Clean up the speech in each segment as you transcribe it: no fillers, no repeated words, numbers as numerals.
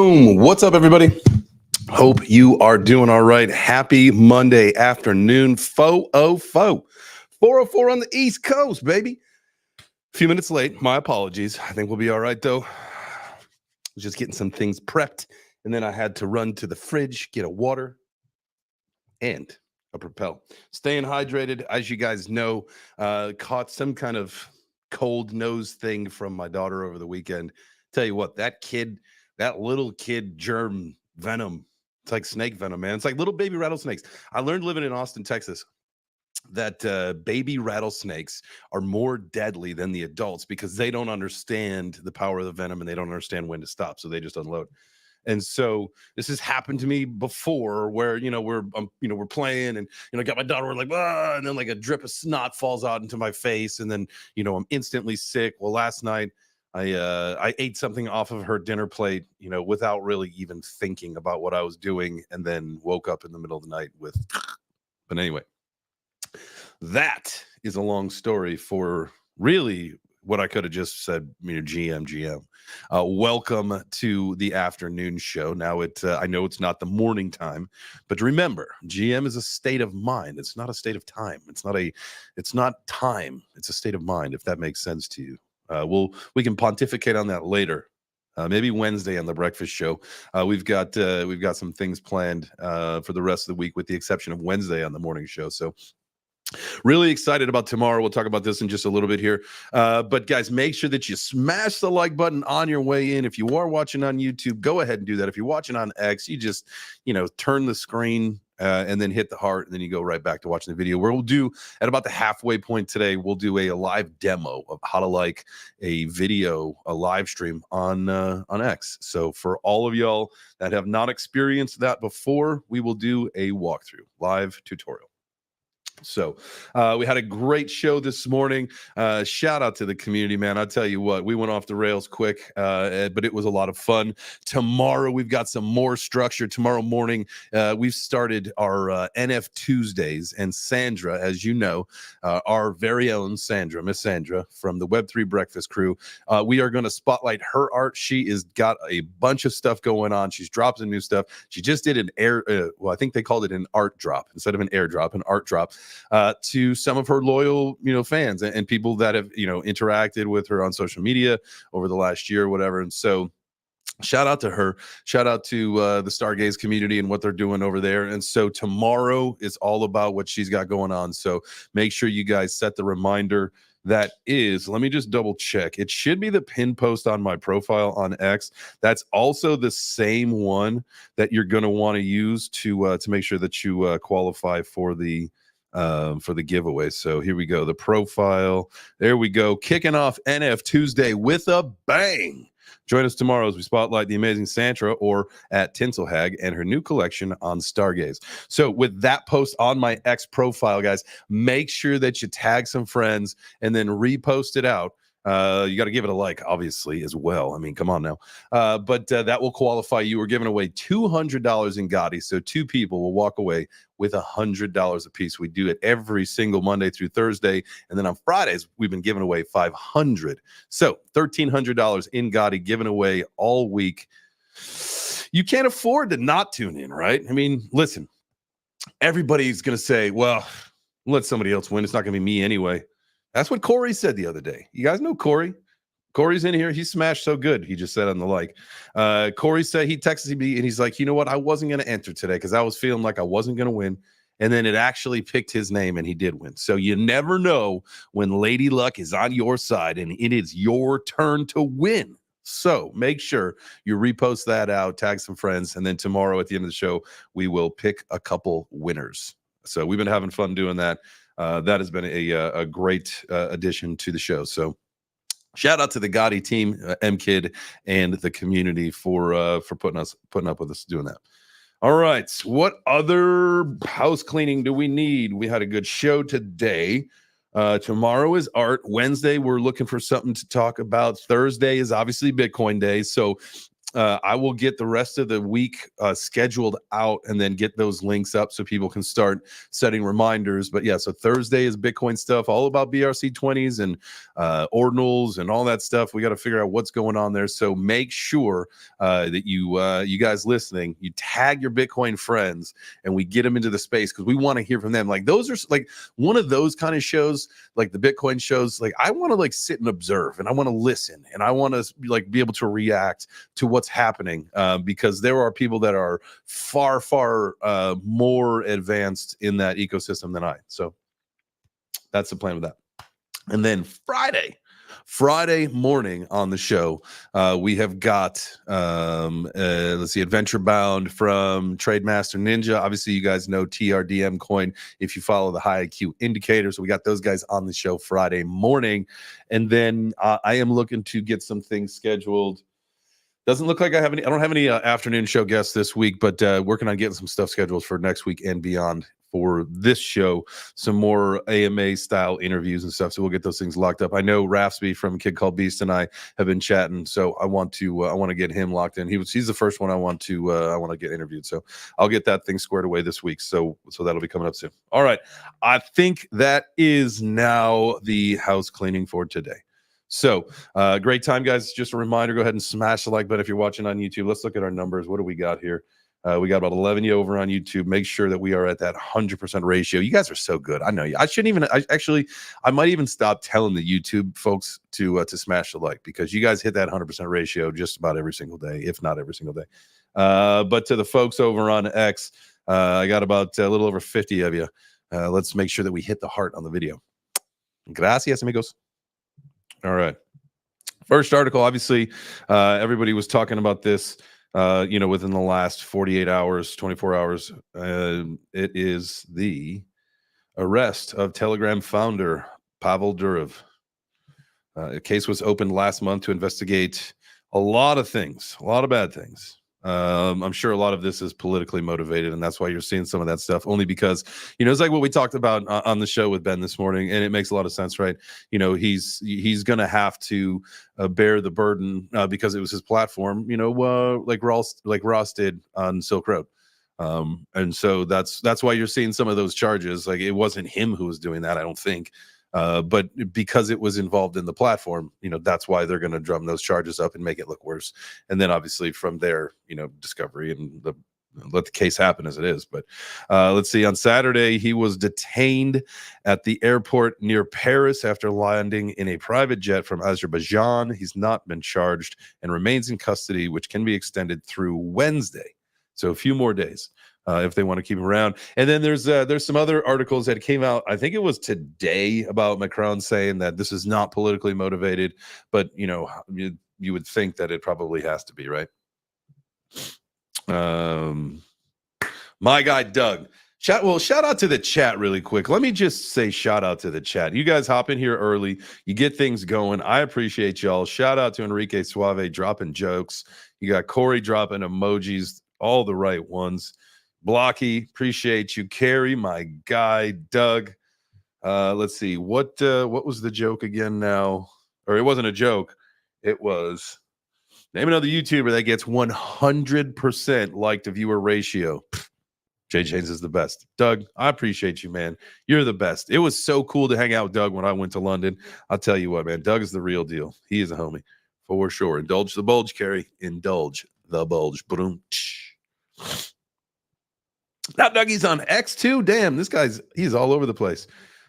Boom. What's up, everybody? Hope you are doing all right. Happy Monday afternoon. 4:04 on the East Coast, baby. A few minutes late. My apologies. I think we'll be all right, though. Just getting some things prepped. And then I had to run to the fridge, get a water and a Propel. Staying hydrated. As you guys know, caught some kind of cold nose thing from my daughter over the weekend. Tell you what, that little kid germ venom, it's like snake venom, man. It's like little baby rattlesnakes. I learned living in Austin, Texas, that baby rattlesnakes are more deadly than the adults because they don't understand the power of the venom and they don't understand when to stop. So they just unload. And so this has happened to me before where, we're playing and, got my daughter, we're like, ah, and then like a drip of snot falls out into my face. And then, I'm instantly sick. Well, last night, I ate something off of her dinner plate, without really even thinking about what I was doing, and then woke up in the middle of the night with. But anyway, that is a long story for really what I could have just said, GM. Welcome to the afternoon show. Now I know it's not the morning time, but remember, GM is a state of mind. It's not a state of time. It's not time. It's a state of mind, if that makes sense to you. We can pontificate on that later. Maybe Wednesday on the breakfast show. We've got some things planned for the rest of the week, with the exception of Wednesday on the morning show. So really excited about tomorrow. We'll talk about this in just a little bit here. But guys, make sure that you smash the like button on your way in. If you are watching on YouTube, go ahead and do that. If you're watching on X, you just, turn the screen and then hit the heart, and then you go right back to watching the video, where we'll do at about the halfway point today, we'll do a live demo of how to like a video, a live stream on X. So for all of y'all that have not experienced that before, we will do a walkthrough live tutorial. So we had a great show this morning. Shout out to the community, man. I'll tell you what, we went off the rails quick, but it was a lot of fun. Tomorrow, we've got some more structure. Tomorrow morning, we've started our NF Tuesdays. And Sandra, as you know, our very own Sandra, Miss Sandra from the Web3 Breakfast crew, we are going to spotlight her art. She has got a bunch of stuff going on. She's dropped some new stuff. She just did an I think they called it an art drop instead of an airdrop, an art drop. To some of her loyal, fans and people that have, interacted with her on social media over the last year or whatever. And so shout out to her. Shout out to the STargaze community and what they're doing over there. And so tomorrow is all about what she's got going on. So make sure you guys set the reminder. That is, let me just double check. It should be the pin post on my profile on X. That's also the same one that you're going to want to use to make sure that you qualify for the giveaway. So here we go. The profile. There we go. Kicking off NF Tuesday with a bang. Join us tomorrow as we spotlight the amazing Sandra, or at Tinselhag, and her new collection on STargaze. So with that post on my X profile, guys, make sure that you tag some friends and then repost it out. You got to give it a like, obviously, as well. I mean, come on now. But that will qualify you. We're giving away $200 in Gotti. So 2 people will walk away with $100 a piece. We do it every single Monday through Thursday. And then on Fridays, we've been giving away $500. So $1,300 in Gotti given away all week. You can't afford to not tune in, right? I mean, listen, everybody's going to say, well, let somebody else win. It's not going to be me anyway. That's what Corey said the other day. You guys know Corey. Corey's in here. He smashed so good. He just said on the like. Corey said, he texted me and he's like, you know what? I wasn't going to enter today because I was feeling like I wasn't going to win. And then it actually picked his name and he did win. So you never know when Lady Luck is on your side and it is your turn to win. So make sure you repost that out, tag some friends. And then tomorrow at the end of the show, we will pick a couple winners. So we've been having fun doing that. That has been a great addition to the show. So shout out to the Gotti team, M-Kid, and the community for putting up with us doing that. All right, what other house cleaning do we need? We had a good show today. Tomorrow is art. Wednesday, we're looking for something to talk about. Thursday is obviously Bitcoin Day. So I will get the rest of the week scheduled out and then get those links up so people can start setting reminders. But yeah, so Thursday is Bitcoin stuff, all about BRC20s and ordinals and all that stuff. We got to figure out what's going on there. So make sure that you guys listening, you tag your Bitcoin friends and we get them into the space because we want to hear from them. Like those are like one of those kind of shows, like the Bitcoin shows. Like I want to like sit and observe and I want to listen and I want to like be able to react to what's happening because there are people that are far more advanced in that ecosystem than I. So that's the plan with that. And then Friday morning on the show, we have got let's see, Adventure Bound from Trademaster Ninja. Obviously, you guys know TRDM coin if you follow the high IQ indicator. So we got those guys on the show Friday morning, and then I am looking to get some things scheduled. Doesn't look like I don't have any afternoon show guests this week, but working on getting some stuff scheduled for next week and beyond for this show. Some more AMA style interviews and stuff. So we'll get those things locked up. I know Rafsby from Kid Called Beast and I have been chatting, so I want to get him locked in. He's the first one I want to get interviewed. So I'll get that thing squared away this week. So that'll be coming up soon. All right, I think that is now the house cleaning for today. So great time, guys. Just a reminder, go ahead and smash the like button if you're watching on YouTube. Let's look at our numbers. What do we got here? We got about 11 you over on YouTube. Make sure that we are at that 100% ratio. You guys are so good. I know you. I shouldn't even. I might even stop telling the YouTube folks to smash the like because you guys hit that 100% ratio just about every single day, if not every single day. But to the folks over on X, I got about a little over 50 of you. Let's make sure that we hit the heart on the video. Gracias, amigos. All right. First article, obviously, everybody was talking about this, within the last 48 hours, 24 hours. It is the arrest of Telegram founder Pavel Durev. A case was opened last month to investigate a lot of things, a lot of bad things. I'm sure a lot of this is politically motivated, and that's why you're seeing some of that stuff. Only because, it's like what we talked about on the show with Ben this morning, and it makes a lot of sense, right? He's going to have to bear the burden because it was his platform, like Ross did on Silk Road. And so that's why you're seeing some of those charges. Like it wasn't him who was doing that, I don't think. But because it was involved in the platform, that's why they're going to drum those charges up and make it look worse. And then obviously from there, discovery and let the case happen as it is. But let's see. On Saturday, he was detained at the airport near Paris after landing in a private jet from Azerbaijan. He's not been charged and remains in custody, which can be extended through Wednesday. So a few more days. If they want to keep him around. And then there's some other articles that came out, I think it was today, about Macron saying that this is not politically motivated, but you would think that it probably has to be, right? My guy Doug. Shout out to the chat really quick. Let me just say shout out to the chat. You guys hop in here early. You get things going. I appreciate y'all. Shout out to Enrique Suave dropping jokes. You got Corey dropping emojis, all the right ones. Blocky, appreciate you. Carrie, my guy, Doug. Let's see. What was the joke again now? Or it wasn't a joke. It was name another YouTuber that gets 100% like to viewer ratio. Jay James is the best. Doug, I appreciate you, man. You're the best. It was so cool to hang out with Doug when I went to London. I'll tell you what, man. Doug is the real deal. He is a homie for sure. Indulge the bulge, Carrie. Indulge the bulge. Boom. Now Dougie's on X too. Damn, he's all over the place.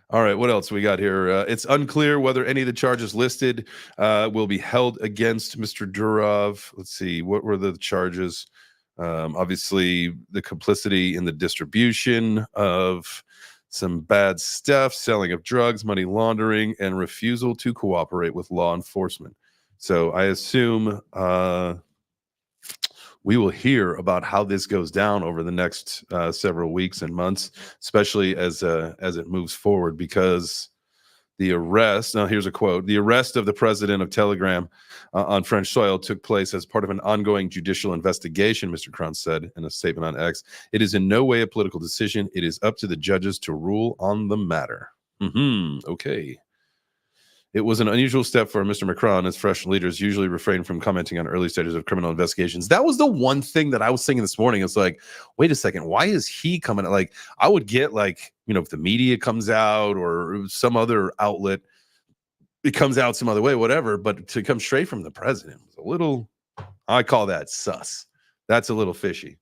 All right, what else we got here? It's unclear whether any of the charges listed will be held against Mr. Durev. Let's see, what were the charges? Obviously, the complicity in the distribution of some bad stuff, selling of drugs, money laundering, and refusal to cooperate with law enforcement. So I assume we will hear about how this goes down over the next several weeks and months, especially as it moves forward, because the arrest, now here's a quote, the arrest of the president of Telegram on French soil took place as part of an ongoing judicial investigation, Mr. Kron said in a statement on X. It is in no way a political decision. It is up to the judges to rule on the matter. Okay. It was an unusual step for Mr. Macron, as fresh leaders usually refrain from commenting on early stages of criminal investigations. That was the one thing that I was thinking this morning. It's like, wait a second, why is he coming? Like, I would get like, if the media comes out or some other outlet, it comes out some other way, whatever. But to come straight from the president was a little, I call that sus. That's a little fishy.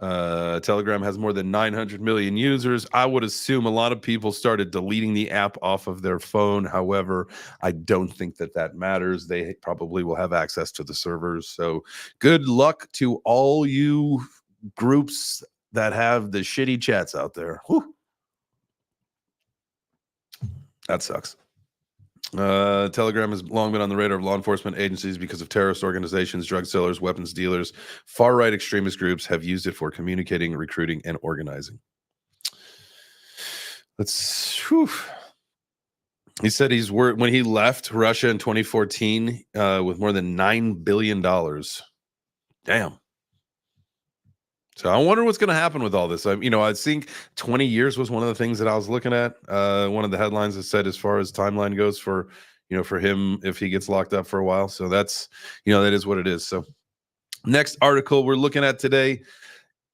Telegram has more than 900 million users. I would assume a lot of people started deleting the app off of their phone. However, I don't think that matters. They probably will have access to the servers. So good luck to all you groups that have the shitty chats out there. Whew. That sucks. Telegram has long been on the radar of law enforcement agencies because of terrorist organizations, drug sellers, weapons dealers. Far-right extremist groups have used it for communicating, recruiting, and organizing. He said when he left Russia in 2014 with more than $9 billion. Damn. So I wonder what's going to happen with all this. I think 20 years was one of the things that I was looking at. One of the headlines that said as far as timeline goes for him if he gets locked up for a while. So that's, that is what it is. So next article we're looking at today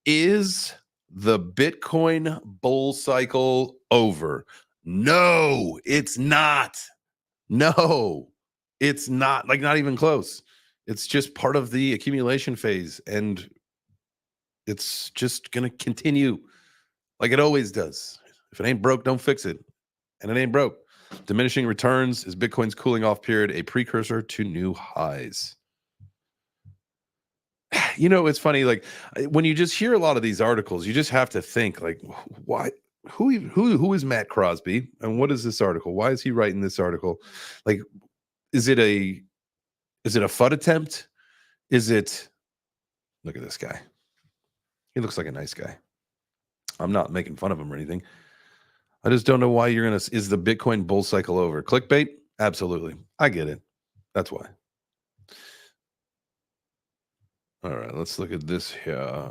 is the Bitcoin bull cycle over. No, it's not. No, it's not. Like, not even close. It's just part of the accumulation phase, and it's just going to continue like it always does. If it ain't broke, don't fix it. And it ain't broke. Diminishing returns is Bitcoin's cooling off period, a precursor to new highs. It's funny. Like, when you just hear a lot of these articles, you just have to think, like, why? Who is Matt Crosby? And what is this article? Why is he writing this article? Like, is it a FUD attempt? Is it, look at this guy. He looks like a nice guy. I'm not making fun of him or anything. I just don't know why is the Bitcoin bull cycle over? Clickbait? Absolutely. I get it. That's why. All right, let's look at this here.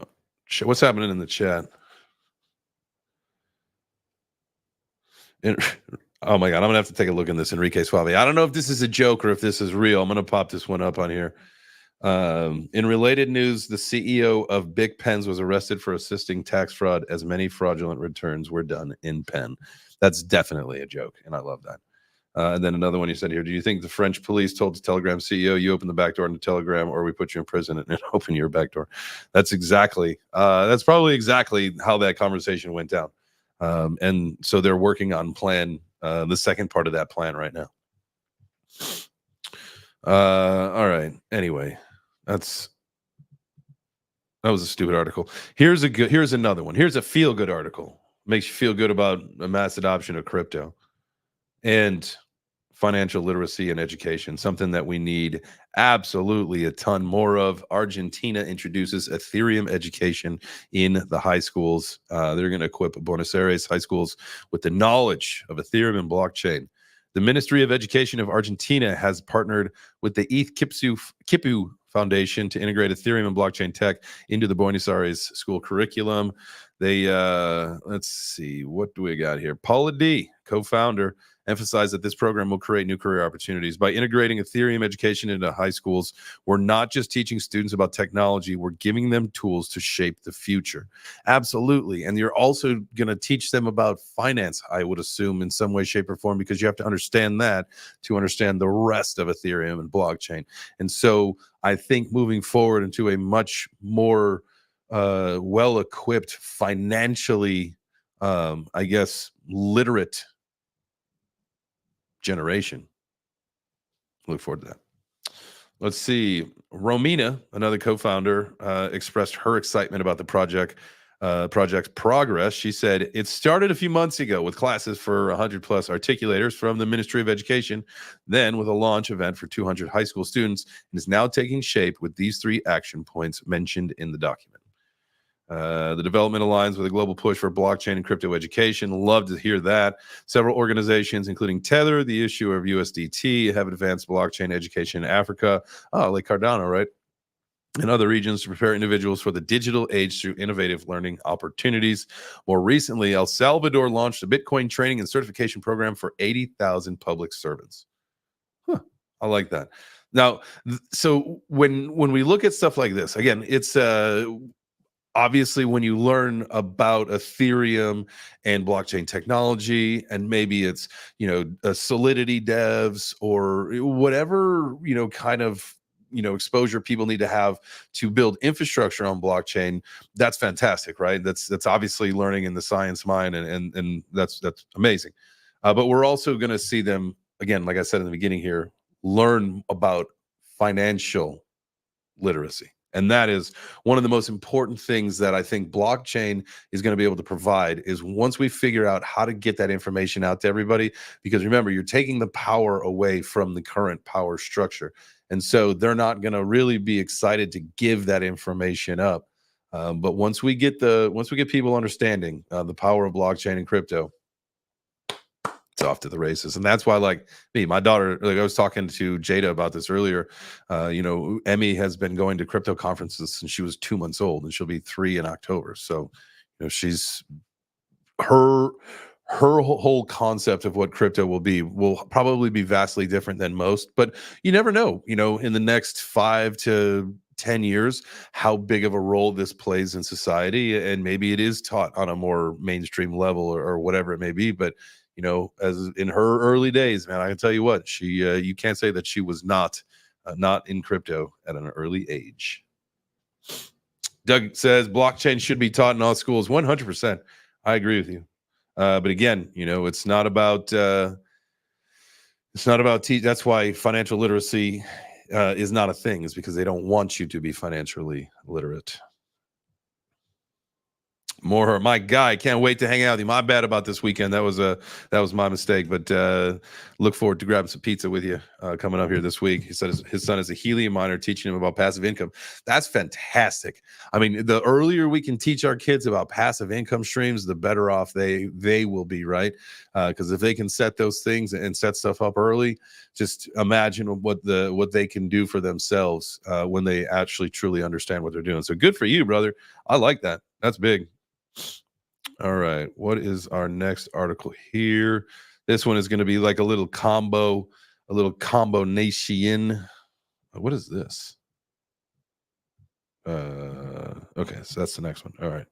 What's happening in the chat? Oh my God, I'm going to have to take a look in this, Enrique Suave. I don't know if this is a joke or if this is real. I'm going to pop this one up on here. In related news, the CEO of Big Pens was arrested for assisting tax fraud, as many fraudulent returns were done in Penn. That's definitely a joke, and I love that. And then another one you said here, do you think the French police told the Telegram CEO, you open the back door into Telegram or we put you in prison and open your back door? That's probably exactly how that conversation went down. And so they're working on the second part of that plan right now. All right. Anyway, that was a stupid article. Here's another one. Here's a feel-good article. Makes you feel good about a mass adoption of crypto and financial literacy and education, something that we need absolutely a ton more of. Argentina introduces Ethereum education in the high schools. They're going to equip Buenos Aires high schools with the knowledge of Ethereum and blockchain. The Ministry of Education of Argentina has partnered with the ETH Kipu Foundation to integrate Ethereum and blockchain tech into the Buenos Aires school curriculum. They, let's see, what do we got here? Paula D, co-founder, emphasized that this program will create new career opportunities. By integrating Ethereum education into high schools, we're not just teaching students about technology, we're giving them tools to shape the future. Absolutely. And you're also going to teach them about finance, I would assume, in some way, shape, or form, because you have to understand that to understand the rest of Ethereum and blockchain. And so I think moving forward into a much more well-equipped, financially, I guess, literate generation. Look forward to that. Let's see. Romina, another co-founder, expressed her excitement about the project's progress. She said, it started a few months ago with classes for 100 plus articulators from the Ministry of Education, then with a launch event for 200 high school students, and is now taking shape with these 3 action points mentioned in the document. The development aligns with a global push for blockchain and crypto education. Love to hear that. Several organizations, including Tether, the issuer of USDT, have advanced blockchain education in Africa. Oh, like Cardano, right? and other regions to prepare individuals for the digital age through innovative learning opportunities. More recently, El Salvador launched a Bitcoin training and certification program for 80,000 public servants. Huh, I like that. Now, so when we look at stuff like this, again, it's obviously when you learn about Ethereum and blockchain technology, and maybe it's Solidity devs or whatever kind of exposure people need to have to build infrastructure on blockchain, that's fantastic, right? That's obviously learning in the science mind, and that's amazing. But we're also going to see them, again, like I said in the beginning here, learn about financial literacy. And that is one of the most important things that I think blockchain is going to be able to provide, is once we figure out how to get that information out to everybody, because remember, you're taking the power away from the current power structure. And so they're not going to really be excited to give that information up. But once we get people understanding the power of blockchain and crypto, it's off to the races. And that's why, like me, my daughter, like I was talking to Jada about this earlier, Emmy has been going to crypto conferences since she was 2 months old, and she'll be 3 in October. So, she's her whole concept of what crypto will probably be vastly different than most, but you never know, in the next 5 to 10 years, how big of a role this plays in society. And maybe it is taught on a more mainstream level, or whatever it may be. But, as in her early days, man, I can tell you what, she, you can't say that she was not in crypto at an early age. Doug says blockchain should be taught in all schools. 100%. I agree with you. But again, it's not about that's why financial literacy is not a thing, is because they don't want you to be financially literate. More, my guy, can't wait to hang out with you. My bad about this weekend. That was my mistake. But look forward to grabbing some pizza with you coming up here this week. He said his son is a helium miner, teaching him about passive income. That's fantastic. I mean, the earlier we can teach our kids about passive income streams, the better off they will be, right? Because if they can set those things and set stuff up early, just imagine what they can do for themselves when they actually truly understand what they're doing. So good for you, brother. I like that. That's big. All right, what is our next article here? This one is going to be like a little combination. What is this? Okay, so that's the next one. All right.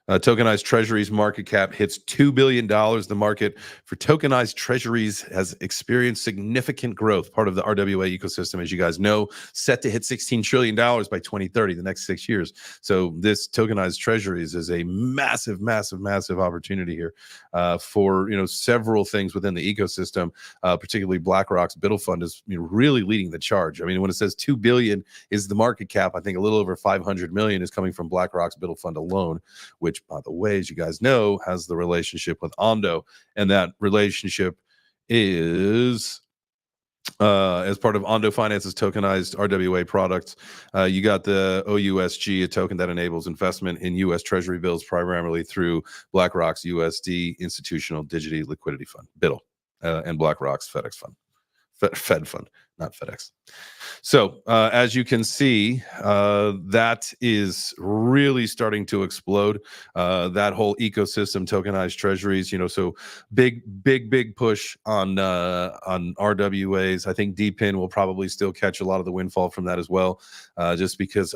Tokenized Treasuries market cap hits $2 billion. The market for tokenized Treasuries has experienced significant growth, part of the RWA ecosystem, as you guys know, set to hit $16 trillion by 2030, the next 6 years. So this tokenized Treasuries is a massive, massive, massive opportunity here for several things within the ecosystem. Particularly BlackRock's Biddle Fund is really leading the charge. I mean, when it says 2 billion is the market cap, I think a little over 500 million is coming from BlackRock's Biddle Fund alone, which, by the way, as you guys know, has the relationship with Ondo. And that relationship is as part of Ondo Finance's tokenized RWA products. You got the OUSG, a token that enables investment in U.S. Treasury bills primarily through BlackRock's USD Institutional Digital Liquidity Fund, Biddle, and BlackRock's FedEx Fund. Fed Fund, not FedEx. So as you can see, that is really starting to explode. That whole ecosystem, tokenized Treasuries, so big push on RWAs. I think DPIN will probably still catch a lot of the windfall from that as well, just because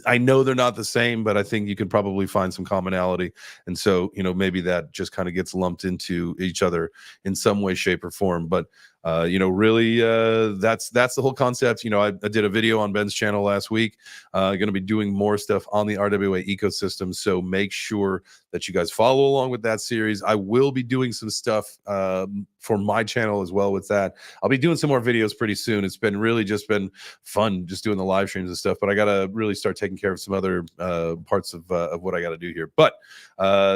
I know they're not the same, but I think you can probably find some commonality. And so, maybe that just kind of gets lumped into each other in some way, shape, or form. But, really, that's the whole concept. I did a video on Ben's channel last week. Going to be doing more stuff on the RWA ecosystem. So make sure that you guys follow along with that series. I will be doing some stuff for my channel as well with that. I'll be doing some more videos pretty soon. It's been really just been fun just doing the live streams and stuff, but I got to really start taking care of some other parts of what I got to do here. But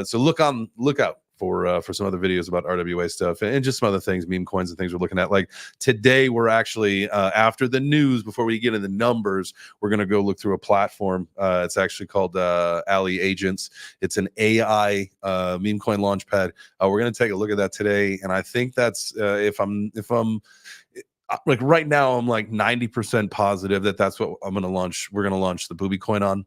so look out for some other videos about RWA stuff and just some other things, meme coins and things we're looking at. Like today, we're actually after the news, before we get into the numbers, we're going to go look through a platform. It's actually called Ali Agents. It's an AI meme coin launchpad. We're going to take a look at that today, and I think that's if I'm like right now, I'm like 90% positive that that's what I'm going to launch. We're going to launch the Booby Coin on.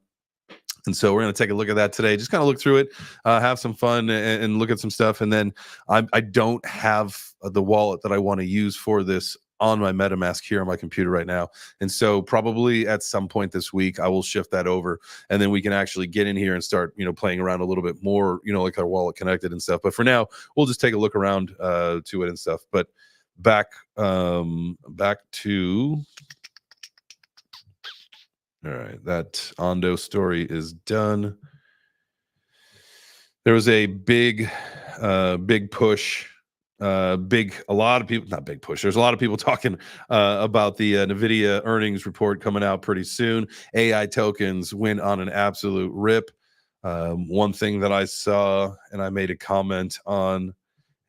And so we're going to take a look at that today. Just kind of look through it, have some fun, and look at some stuff. And then I don't have the wallet that I want to use for this on my MetaMask here on my computer right now. And so probably at some point this week, I will shift that over, and then we can actually get in here and start, playing around a little bit more, like our wallet connected and stuff. But for now, we'll just take a look around to it and stuff. But back to... All right, that Ondo story is done. There was a big push. A lot of people, not big push. There's a lot of people talking about the Nvidia earnings report coming out pretty soon. AI tokens went on an absolute rip. One thing that I saw, and I made a comment on,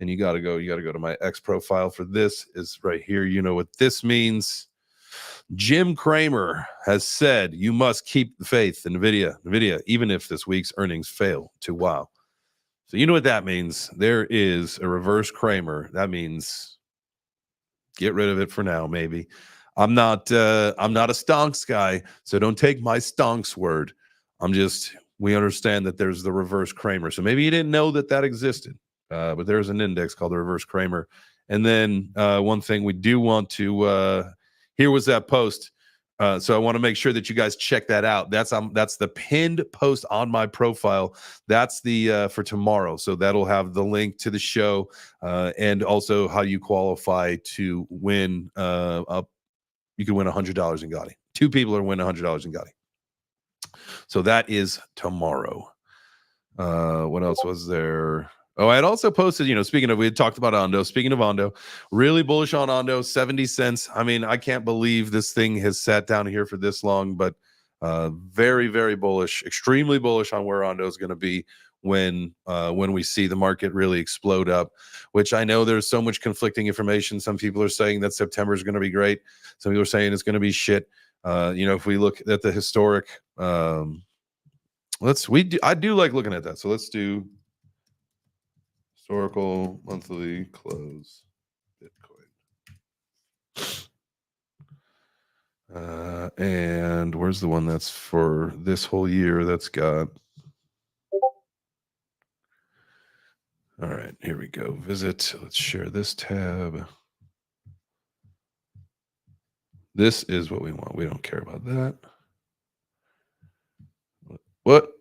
and you got to go to my X profile for this, is right here. You know what this means. Jim Cramer has said you must keep the faith in Nvidia, even if this week's earnings fail to wow. So you know what that means. There is a reverse Cramer. That means get rid of it for now, maybe. I'm not a stonks guy, so don't take my stonks word. We understand that there's the reverse Cramer. So maybe you didn't know that existed, but there's an index called the reverse Cramer. And then one thing we do want to... Here was that post. So I want to make sure that you guys check that out. That's the pinned post on my profile. That's the for tomorrow. So that'll have the link to the show and also how you qualify to win. You can win $100 in Gotti. 2 people are winning $100 in Gotti. So that is tomorrow. What else was there? Oh, I had also posted, we had talked about Ondo. Speaking of Ondo, really bullish on Ondo, 70 cents. I mean, I can't believe this thing has sat down here for this long, but very, very bullish, extremely bullish on where Ondo is going to be when we see the market really explode up, which I know there's so much conflicting information. Some people are saying that September is going to be great. Some people are saying it's going to be shit. If we look at the historic, I do like looking at that. So let's do historical monthly close Bitcoin. And where's the one that's for this whole year? That's got... All right, here we go. Visit. Let's share this tab. This is what we want. We don't care about that. What?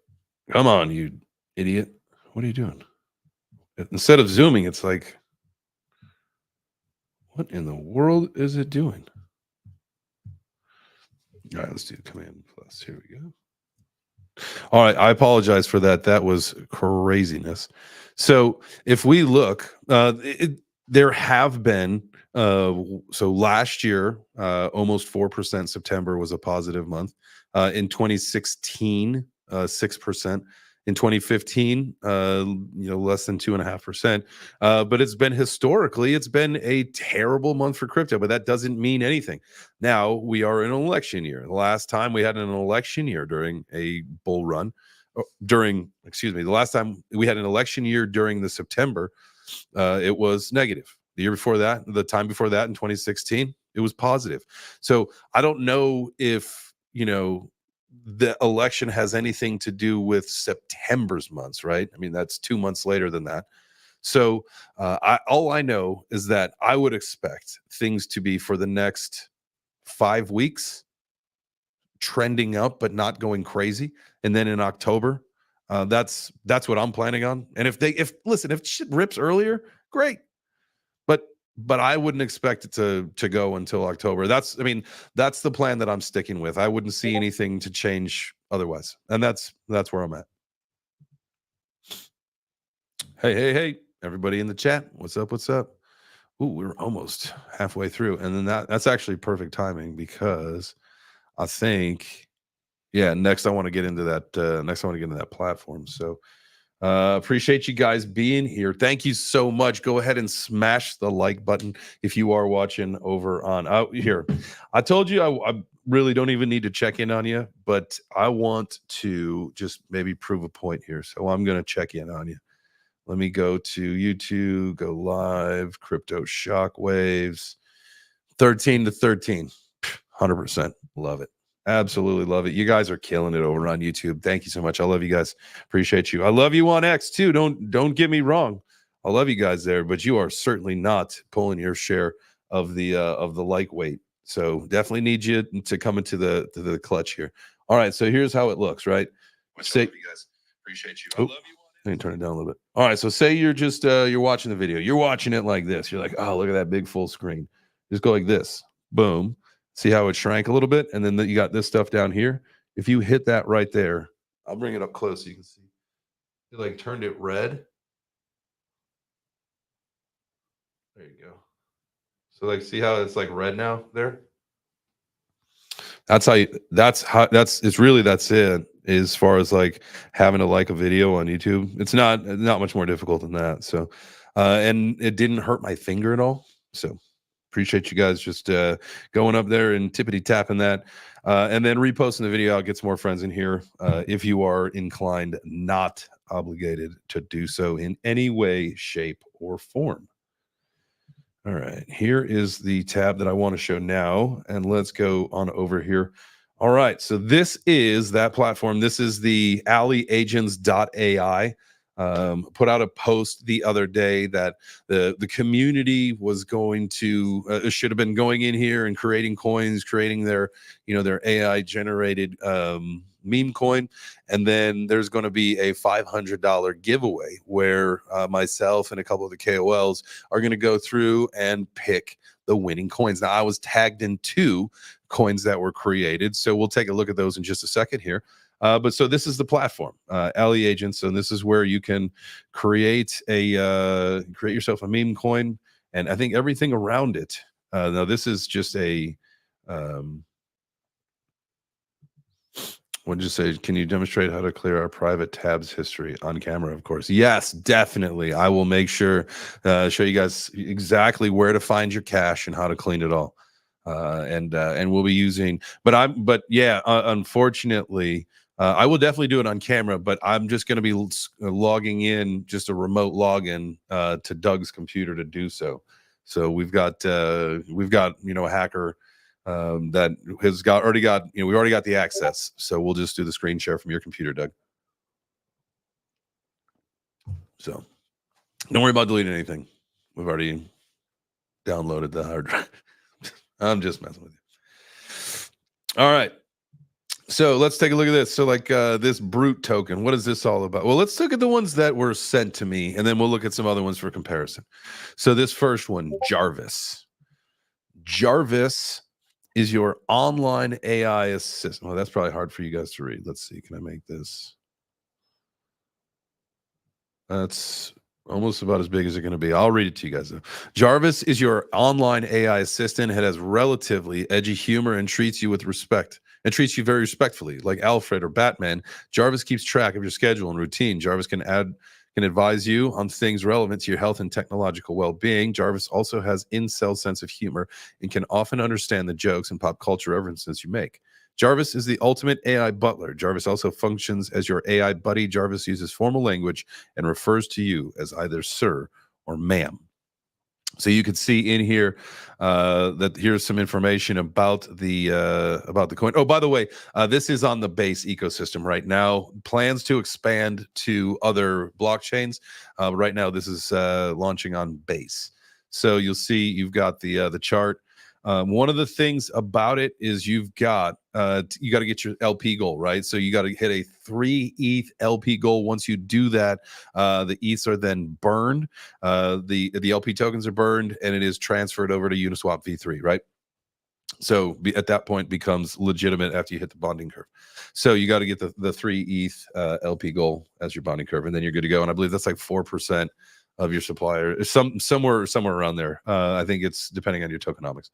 Come on, you idiot. What are you doing? Instead of zooming, it's like, what in the world is it doing? All right, let's do Command Plus. Here we go. All right, I apologize for that. That was craziness. So if we look, there have been, so last year, almost 4%. September was a positive month. In 2016, 6%. In 2015, less than 2.5%. But it's been a terrible month for crypto, but that doesn't mean anything. Now we are in an election year. The last time we had an election year during a bull run, the last time we had an election year during the September, it was negative. The year before that, the time before that in 2016, it was positive. So I don't know if, the election has anything to do with September's months, right? I mean, that's 2 months later than that. So all I know is that I would expect things to be, for the next 5 weeks, trending up, but not going crazy. And then in October, that's what I'm planning on. And if shit rips earlier, great. But I wouldn't expect it to go until October. That's the plan that I'm sticking with. I wouldn't see anything to change otherwise. And that's where I'm at. Hey, everybody in the chat. What's up? Ooh, we're almost halfway through. And then that's actually perfect timing, because I think, next I want to get into that platform. So appreciate you guys being here. Thank you so much. Go ahead and smash the like button if you are watching over on out here. I told you I really don't even need to check in on you, but I want to just maybe prove a point here. So I'm going to check in on you. Let me go to YouTube, go live, crypto shockwaves. 13 to 13. 100%. Love it. Absolutely love it. You guys are killing it over on YouTube. Thank you so much. I love you guys. Appreciate you. I love you on X too. Don't get me wrong. I love you guys there, but you are certainly not pulling your share of the lightweight. So definitely need you to come into the clutch here. All right. So here's how it looks, right? Say, you guys. Appreciate you. I love you. Let me turn it down a little bit. All right. So say you're just you're watching the video. You're watching it like this. You're like, oh, look at that big full screen. Just go like this. Boom. See how it shrank a little bit? And then you got this stuff down here. If you hit that right there, I'll bring it up close so you can see. It like turned it red. There you go. So like, see how it's like red now there? That's it's really, that's it as far as like having to like a video on YouTube. It's not much more difficult than that. So, and it didn't hurt my finger at all. So appreciate you guys just going up there and tippity tapping that, and then reposting the video out, get some more friends in here if you are inclined, not obligated to do so in any way, shape, or form. All right, here is the tab that I want to show now, and let's go on over here. All right, so this is that platform. This is the AliAgents.ai. Put out a post the other day that the community was going to should have been going in here and creating coins, creating their their AI generated meme coin, and then there's going to be a $500 giveaway where myself and a couple of the KOLs are going to go through and pick the winning coins. Now, I was tagged in 2 coins that were created, so we'll take a look at those in just a second here. But so this is the platform, Ali Agents, and this is where you can create yourself a meme coin, and I think everything around it. Now this is just a what did you say? Can you demonstrate how to clear our private tabs history on camera? Of course, yes, definitely. I will make sure show you guys exactly where to find your cache and how to clean it all. And we'll be using, but yeah, unfortunately. I will definitely do it on camera, but I'm just going to be logging in, just a remote login to Doug's computer to do so. So we've got a hacker that has already got we already got the access. So we'll just do the screen share from your computer, Doug. So don't worry about deleting anything. We've already downloaded the hard drive. I'm just messing with you. All right. So let's take a look at this. So like this brute token, what is this all about? Well, let's look at the ones that were sent to me, and then we'll look at some other ones for comparison. So this first one, Jarvis. Jarvis is your online AI assistant. Well, that's probably hard for you guys to read. Let's see. Can I make this? That's almost about as big as it's going to be. I'll read it to you guys, though. Jarvis is your online AI assistant. It has relatively edgy humor and treats you with respect. And treats you very respectfully, like Alfred or Batman. Jarvis keeps track of your schedule and routine. Jarvis can advise you on things relevant to your health and technological well-being. Jarvis also has incel sense of humor and can often understand the jokes and pop culture references you make. Jarvis is the ultimate AI butler. Jarvis also functions as your AI buddy. Jarvis uses formal language and refers to you as either sir or ma'am. So you could see in here that here's some information about the coin. Oh, by the way, this is on the Base ecosystem right now. Plans to expand to other blockchains. Right now, this is launching on Base. So you'll see you've got the chart. One of the things about it is you got to get your LP goal, right? So you got to hit a 3 ETH LP goal. Once you do that, the ETHs are then burned. The LP tokens are burned, and it is transferred over to Uniswap V3, right? So at that point becomes legitimate after you hit the bonding curve. So you got to get the 3 ETH LP goal as your bonding curve, and then you're good to go. And I believe that's like 4% of your supplier, somewhere around there. I think it's depending on your tokenomics.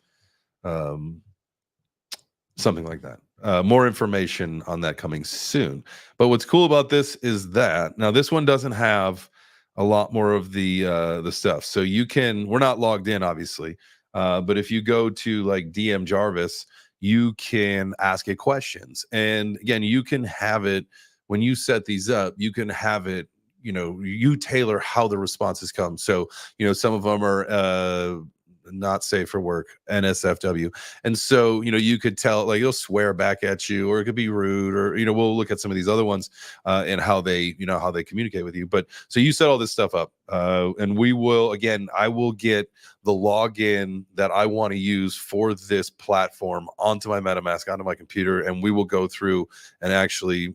Something like that. More information on that coming soon. But what's cool about this is that now this one doesn't have a lot more of the stuff. So you can, we're not logged in obviously, but if you go to like DM Jarvis, you can ask it questions. And again, you can have it when you set these up, you can have it, you tailor how the responses come. So, some of them are not safe for work, NSFW. And so, you could tell, like, he'll swear back at you, or it could be rude, or, we'll look at some of these other ones and how they, how they communicate with you. But so you set all this stuff up, and we will, again, I will get the login that I want to use for this platform onto my MetaMask, onto my computer, and we will go through and actually,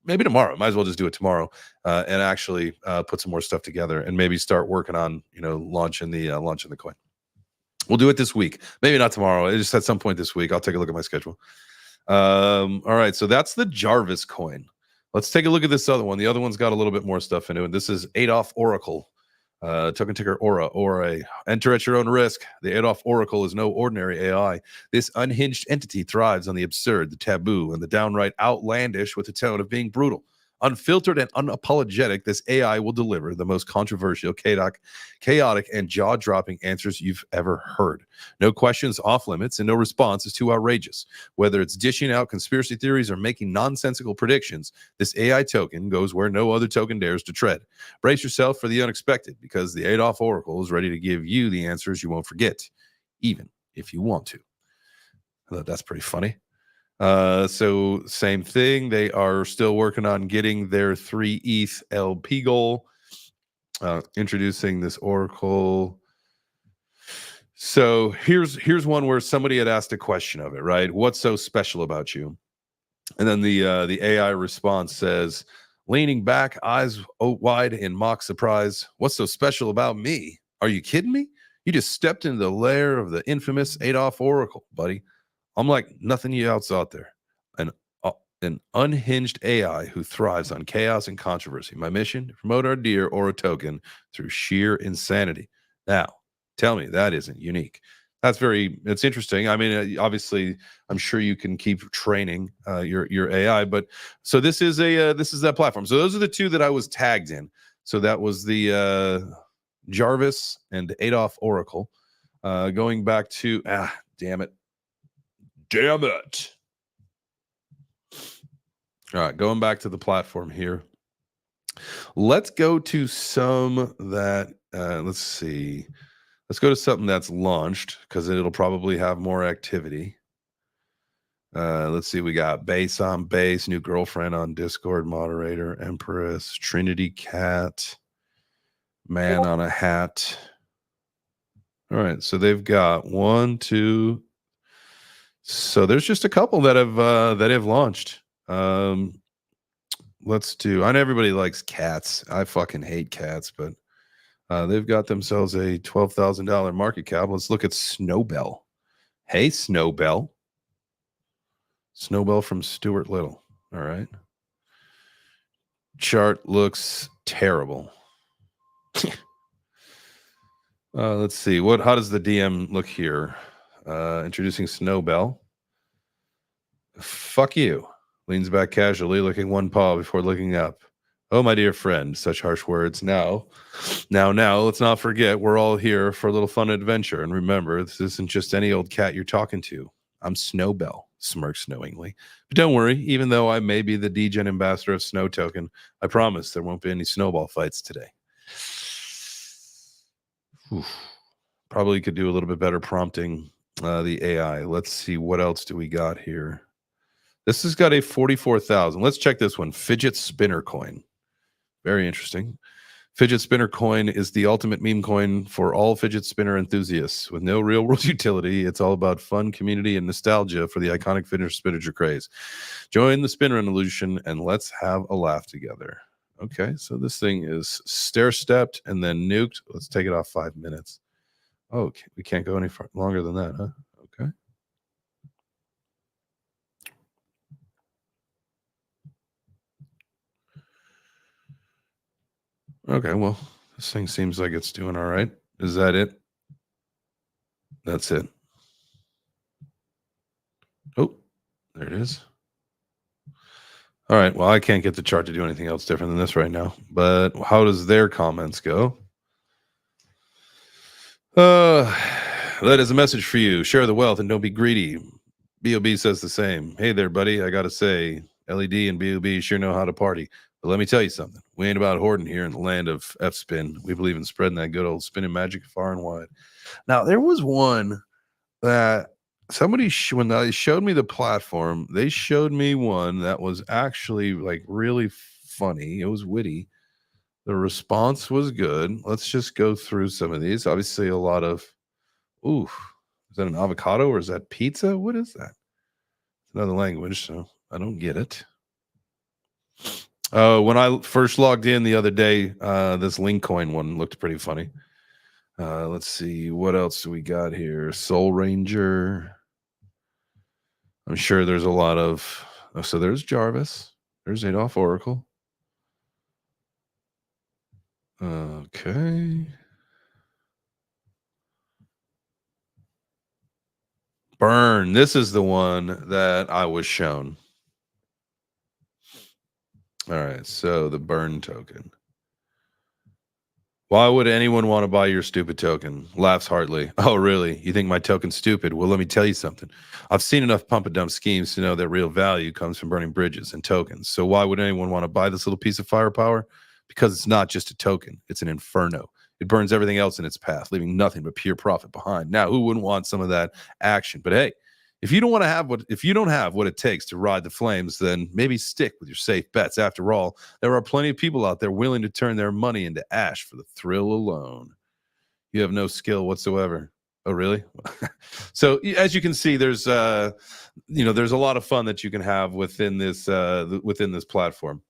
maybe tomorrow, might as well just do it tomorrow, and actually put some more stuff together, and maybe start working on, launching the coin. We'll do it this week, maybe not tomorrow, just at some point this week. I'll take a look at my schedule. All right, so that's the Jarvis coin. Let's take a look at this other one. The other one's got a little bit more stuff in it. This is Adolf Oracle. Token ticker Ora. Enter at your own risk. The Adolf Oracle is no ordinary AI. This unhinged entity thrives on the absurd, the taboo, and the downright outlandish, with a tone of being brutal. Unfiltered and unapologetic, this AI will deliver the most controversial, chaotic, and jaw-dropping answers you've ever heard. No questions off limits, and no response is too outrageous. Whether it's dishing out conspiracy theories or making nonsensical predictions, this AI token goes where no other token dares to tread. Brace yourself for the unexpected, because the Adolf Oracle is ready to give you the answers you won't forget, even if you want to. I thought that's pretty funny. So same thing. They are still working on getting their 3 ETH LP goal. Introducing this Oracle. So here's one where somebody had asked a question of it, right? What's so special about you? And then the AI response says, leaning back, eyes wide in mock surprise. What's so special about me? Are you kidding me? You just stepped into the lair of the infamous Adolf Oracle, buddy. I'm like nothing else out there. An unhinged AI who thrives on chaos and controversy. My mission, to promote our dear Aura token through sheer insanity. Now, tell me that isn't unique. It's interesting. I mean, obviously, I'm sure you can keep training your AI, but so this is that platform. So those are the two that I was tagged in. So that was the Jarvis and Adolf Oracle. Going back to damn it. All right, going back to the platform here. Let's go to some that, let's see. Let's go to something that's launched, because it'll probably have more activity. Let's see. We got Base on Base, new girlfriend on Discord, moderator, Empress, Trinity Cat, man on a hat. All right, so they've got 1, 2. So there's just a couple that have launched. Let's do. I know everybody likes cats. I fucking hate cats, but they've got themselves a $12,000 market cap. Let's look at Snowbell. Hey, Snowbell. Snowbell from Stuart Little. All right. Chart looks terrible. Let's see. How does the DM look here? Introducing Snowbell. Fuck you. Leans back casually, looking one paw before looking up. Oh, my dear friend, such harsh words. Now, let's not forget we're all here for a little fun adventure. And remember, this isn't just any old cat you're talking to. I'm Snowbell, smirks knowingly. But don't worry, even though I may be the degen ambassador of Snow Token, I promise there won't be any snowball fights today. Oof. Probably could do a little bit better prompting the AI. Let's see, what else do we got here? This has got a 44,000. Let's check this one. Fidget Spinner coin. Very interesting. Fidget Spinner coin is the ultimate meme coin for all fidget spinner enthusiasts. With no real world utility, it's all about fun, community, and nostalgia for the iconic fidget spinner craze. Join the spinner illusion and let's have a laugh together. Okay, so this thing is stair-stepped and then nuked. Let's take it off 5 minutes. Oh, we can't go any longer than that, huh? Okay. Okay, well, this thing seems like it's doing all right. Is that it? That's it. Oh, there it is. All right, well, I can't get the chart to do anything else different than this right now. But how does their comments go? That is a message for you. Share the wealth and don't be greedy. B.O.B. says the same. Hey there, buddy. I got to say, LED and B.O.B. sure know how to party. But let me tell you something. We ain't about hoarding here in the land of F-spin. We believe in spreading that good old spinning magic far and wide. Now, there was one that somebody, when they showed me the platform, they showed me one that was actually like really funny. It was witty. The response was good. Let's just go through some of these. Obviously, a lot of, ooh, is that an avocado or is that pizza? What is that? It's another language, so I don't get it. When I first logged in the other day, this Linkcoin one looked pretty funny. Let's see, what else do we got here? Soul Ranger. I'm sure there's a lot of, so there's Jarvis. There's Adolf Oracle. Okay. Burn. This is the one that I was shown. All right, so the burn token. Why would anyone want to buy your stupid token? Laughs heartily. Oh, really? You think my token's stupid? Well, let me tell you something. I've seen enough pump and dump schemes to know that real value comes from burning bridges and tokens. So why would anyone want to buy this little piece of firepower? Because it's not just a token. It's an inferno. It burns everything else in its path, leaving nothing but pure profit behind. Now, who wouldn't want some of that action? But hey, if you don't have what it takes to ride the flames, then maybe stick with your safe bets. After all, there are plenty of people out there willing to turn their money into ash for the thrill alone. You have no skill whatsoever. Oh, really? So as you can see, there's there's a lot of fun that you can have within this platform,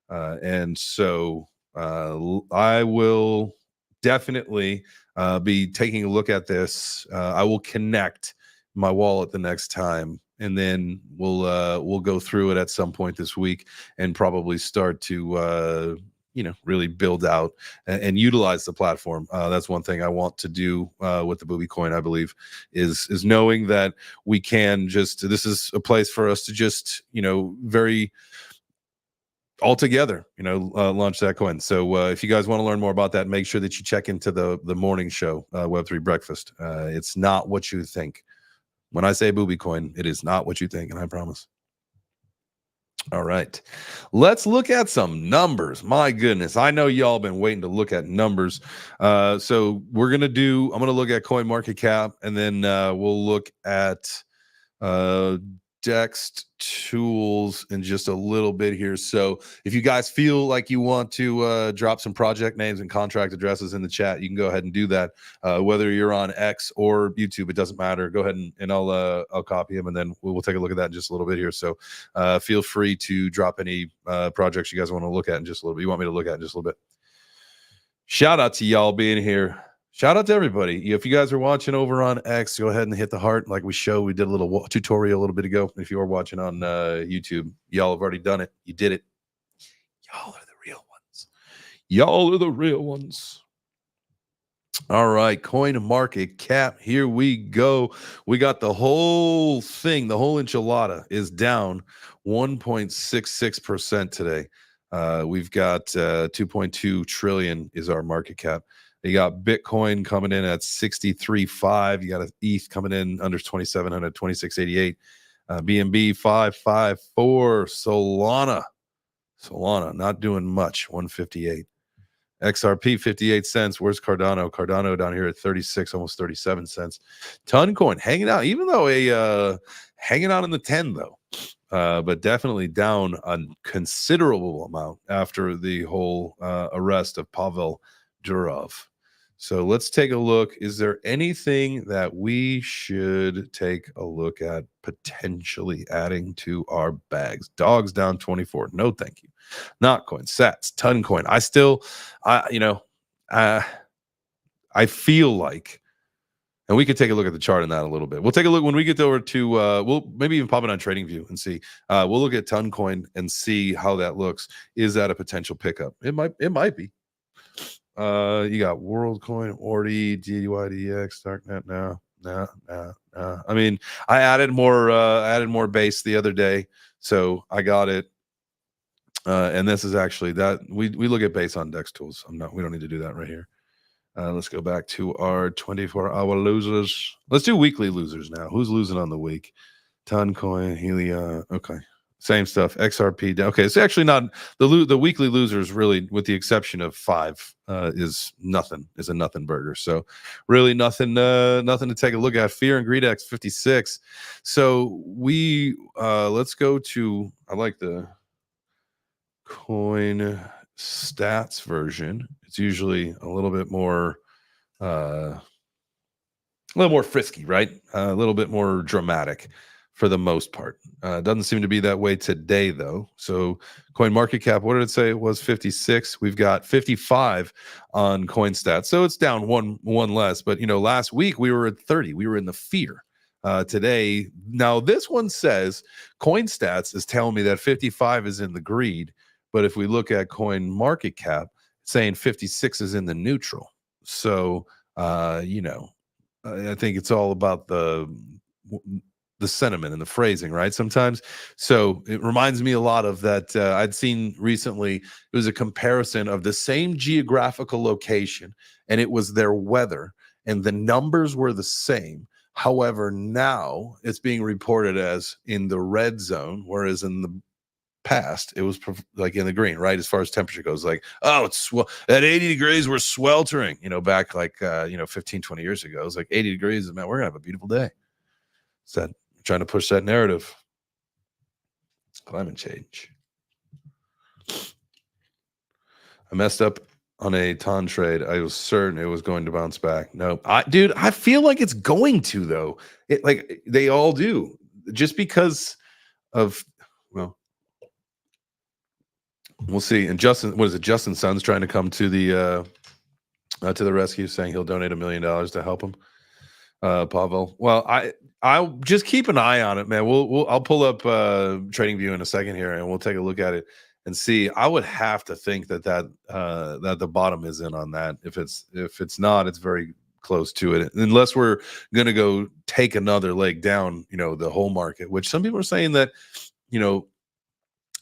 and so I will definitely be taking a look at this. I will connect my wallet the next time, and then we'll go through it at some point this week and probably start to really build out and utilize the platform. That's one thing I want to do with the Booby Coin, I believe, is knowing that we can this is a place for us to just very altogether launch that coin. So if you guys want to learn more about that, make sure that you check into the morning show, Web3 Breakfast. It's not what you think. When I say Booby Coin, it is not what you think, and I promise. All right, let's look at some numbers. My goodness, I know y'all been waiting to look at numbers. So I'm gonna look at CoinMarketCap, and then we'll look at Dextools in just a little bit here. So if you guys feel like you want to drop some project names and contract addresses in the chat, you can go ahead and do that. Whether you're on X or YouTube, it doesn't matter. Go ahead and I'll copy them, and then we'll take a look at that in just a little bit here. So feel free to drop any projects you guys want to look at in just a little bit. You want me to look at in just a little bit. Shout out to y'all being here. Shout out to everybody. If you guys are watching over on X, go ahead and hit the heart like we showed. We did a little tutorial a little bit ago. If you are watching on YouTube, y'all have already done it. You did it. Y'all are the real ones. Y'all are the real ones. All right, CoinMarketCap. Here we go. We got the whole thing. The whole enchilada is down 1.66% today. We've got 2.2 trillion is our market cap. You got Bitcoin coming in at 63.5. You got ETH coming in under 2,700, 26.88. BNB 554. Solana not doing much, 158. XRP 58 cents. Where's Cardano? Cardano down here at 36, almost 37 cents. Toncoin hanging out, even though hanging out in the 10 though. But definitely down a considerable amount after the whole arrest of Pavel Durev. So let's take a look. Is there anything that we should take a look at potentially adding to our bags? Dogs down 24. No, thank you. Notcoin, Sats, Toncoin. I feel like, and we could take a look at the chart on that a little bit. We'll take a look when we get over to, we'll maybe even pop it on TradingView and see. We'll look at Toncoin and see how that looks. Is that a potential pickup? It might be. You got WorldCoin, Ordi, DYDX, Darknet. No. I mean, I added more base the other day, so I got it. And this is actually that we look at base on Dextools. We don't need to do that right here. Let's go back to our 24-hour losers. Let's do weekly losers now. Who's losing on the week? Toncoin, Helia. Okay. Same stuff. XRP down. Okay, it's actually not the weekly losers really, with the exception of 5, is nothing. Is a nothing burger. So really nothing to take a look at. Fear and Greed X 56. So we let's go to, I like the coin stats version. It's usually a little bit more frisky, right? A little bit more dramatic for the most part. Doesn't seem to be that way today, though. So, CoinMarketCap, what did it say? It was 56. We've got 55 on CoinStats, so it's down one less. But last week we were at 30. We were in the fear. Today, now this one says CoinStats is telling me that 55 is in the greed, but if we look at CoinMarketCap, it's saying 56 is in the neutral. So, I think it's all about the sentiment and the phrasing, right? Sometimes. So it reminds me a lot of that. I'd seen recently, it was a comparison of the same geographical location, and it was their weather, and the numbers were the same. However, now it's being reported as in the red zone, whereas in the past it was like in the green, right? As far as temperature goes, like, oh, it's at 80 degrees we're sweltering, back like 15-20 years ago. It was like 80 degrees, man, we're gonna have a beautiful day. So that, trying to push that narrative. Climate change. I messed up on a ton trade. I was certain it was going to bounce back. Nope. I feel like it's going to, though. It, like they all do, just because of, well, we'll see. And Justin, what is it? Justin Sun's trying to come to the rescue, saying he'll donate $1 million to help him. Pavel. Well, I'll just keep an eye on it, man. I'll pull up TradingView in a second here, and we'll take a look at it and see. I would have to think that the bottom is in on that. If it's not, it's very close to it, unless we're gonna go take another leg down, the whole market, which some people are saying that,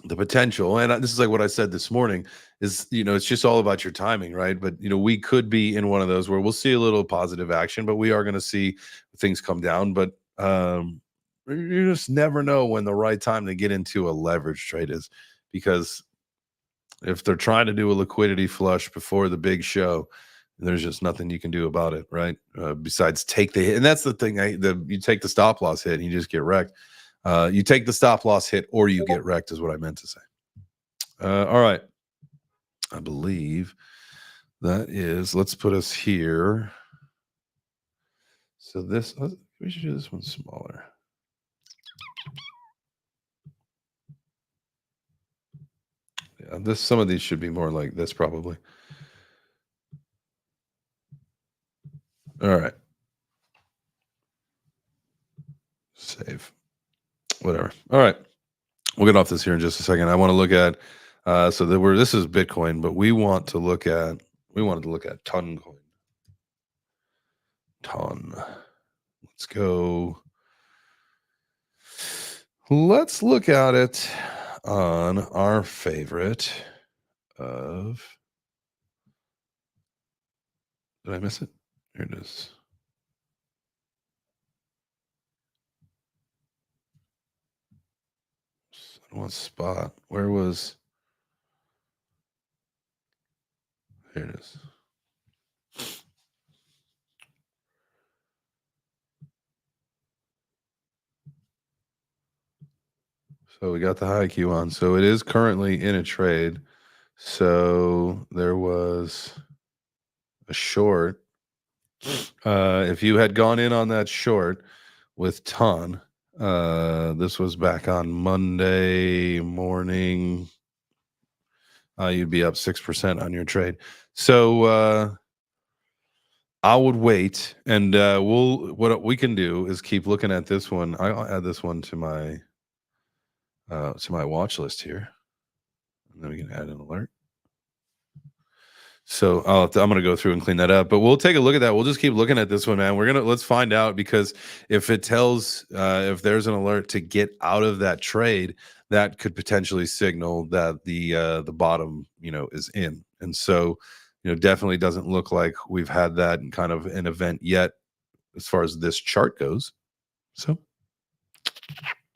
the potential, and this is like what I said this morning, is it's just all about your timing, right? But we could be in one of those where we'll see a little positive action, but we are going to see things come down. But you just never know when the right time to get into a leverage trade is, because if they're trying to do a liquidity flush before the big show, there's just nothing you can do about it, right? Besides take the hit. And that's the thing, you take the stop loss hit and you just get wrecked. You take the stop loss hit or you get wrecked is what I meant to say. All right. I believe that is, let's put us here. So we should do this one smaller. Yeah, some of these should be more like this probably. All right. Save. Whatever. All right. We'll get off this here in just a second. I want to look at this is Bitcoin, but we wanted to look at ton coin. Ton. Let's go. Let's look at it on our favorite of. Did I miss it? Here it is. One spot. Where was? Here it is. So we got the high Q on. So it is currently in a trade. So there was a short. If you had gone in on that short with ton, this was back on Monday morning, you'd be up 6% on your trade. So I would wait, and what we can do is keep looking at this one. I'll add this one to my watch list here, and then we can add an alert. So I'm going to go through and clean that up, but we'll take a look at that. We'll just keep looking at this one, man. Let's find out, because if it tells, if there's an alert to get out of that trade, that could potentially signal that the bottom, is in. And so, definitely doesn't look like we've had that kind of an event yet as far as this chart goes. So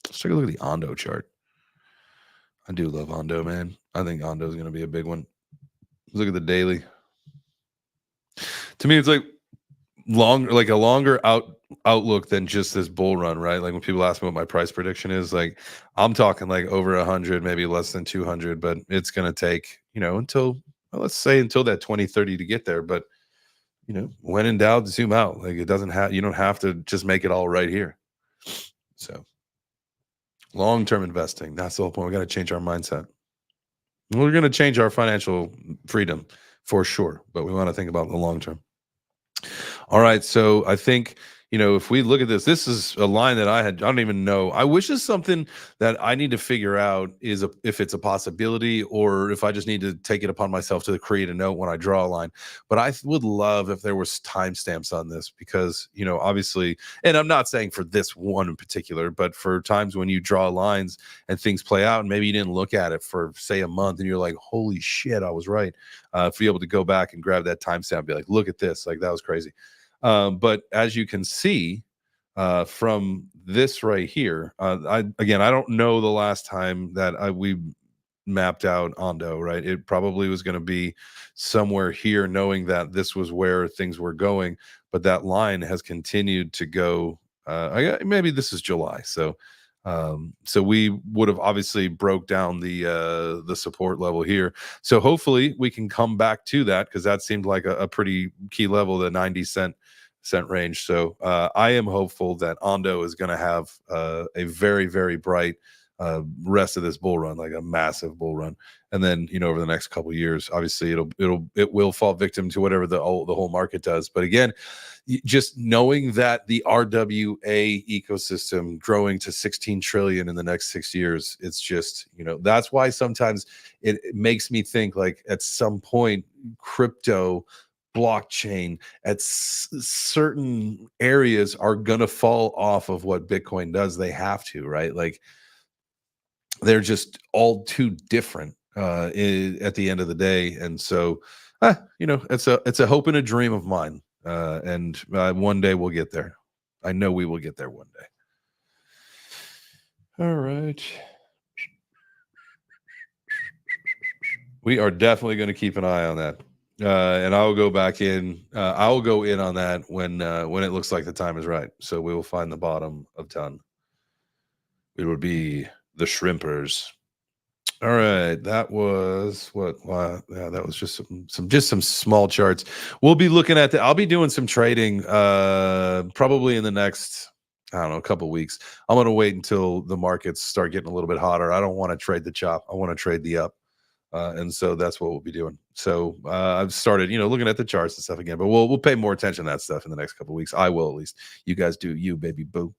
let's take a look at the Ondo chart. I do love Ondo, man. I think Ondo is going to be a big one. Look at the daily. To me, it's like a longer outlook than just this bull run, right? Like when people ask me what my price prediction is, like I'm talking like over 100, maybe less than 200, but it's going to take, until, well, let's say until that 2030 to get there. But, when in doubt, zoom out. Like you don't have to just make it all right here. So long-term investing, that's the whole point. We got to change our mindset. We're going to change our financial freedom for sure, but we want to think about the long term. All right, so I think, if we look at this is a line that I don't even know. I wish it's something that I need to figure out if it's a possibility or if I just need to take it upon myself to create a note when I draw a line. But I would love if there was timestamps on this because, obviously, and I'm not saying for this one in particular, but for times when you draw lines and things play out and maybe you didn't look at it for, say, a month and you're like, holy shit, I was right. If you're able to go back and grab that timestamp, be like, look at this, like that was crazy. But as you can see from this right here, I don't know the last time that we mapped out Ondo, right? It probably was going to be somewhere here, knowing that this was where things were going, but that line has continued to go. Maybe this is July, so we would have obviously broke down the support level here. So hopefully we can come back to that because that seemed like a pretty key level, the 90 cent range. So I am hopeful that Ondo is going to have a very, very bright rest of this bull run, like a massive bull run. And then, over the next couple of years, obviously it will fall victim to whatever the whole market does. But again, just knowing that the RWA ecosystem growing to 16 trillion in the next 6 years, it's just, that's why sometimes it makes me think like at some point crypto, blockchain at certain areas are gonna fall off of what Bitcoin does. They have to, right? Like they're just all too different at the end of the day. And so it's a hope and a dream of mine, and one day we'll get there. I know we will get there one day. All right, we are definitely going to keep an eye on that. And I'll go back in. I'll go in on that when it looks like the time is right. So we will find the bottom of ton. It would be the shrimpers. All right, that was what? Yeah, that was just some small charts. We'll be looking at I'll be doing some trading probably in the next, I don't know, a couple of weeks. I'm going to wait until the markets start getting a little bit hotter. I don't want to trade the chop. I want to trade the up. And so that's what we'll be doing. So I've started, looking at the charts and stuff again, but we'll pay more attention to that stuff in the next couple of weeks. I will, at least. You guys do you, baby boo.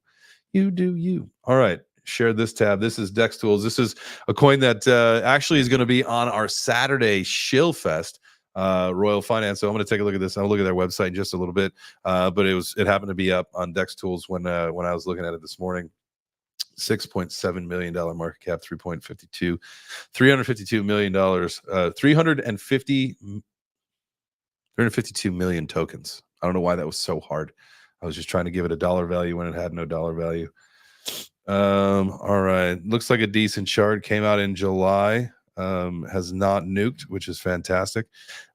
You do you. All right. Share this tab. This is Dextools. This is a coin that actually is going to be on our Saturday Shill Fest, Royal Finance. So I'm going to take a look at this. I'll look at their website in just a little bit. But it happened to be up on Dextools when I was looking at it this morning. $6.7 million market cap, 3.52, $352 million, 352 million tokens. I don't know why that was so hard. I was just trying to give it a dollar value when it had no dollar value. All right. Looks like a decent chart. Came out in July. Has not nuked, which is fantastic.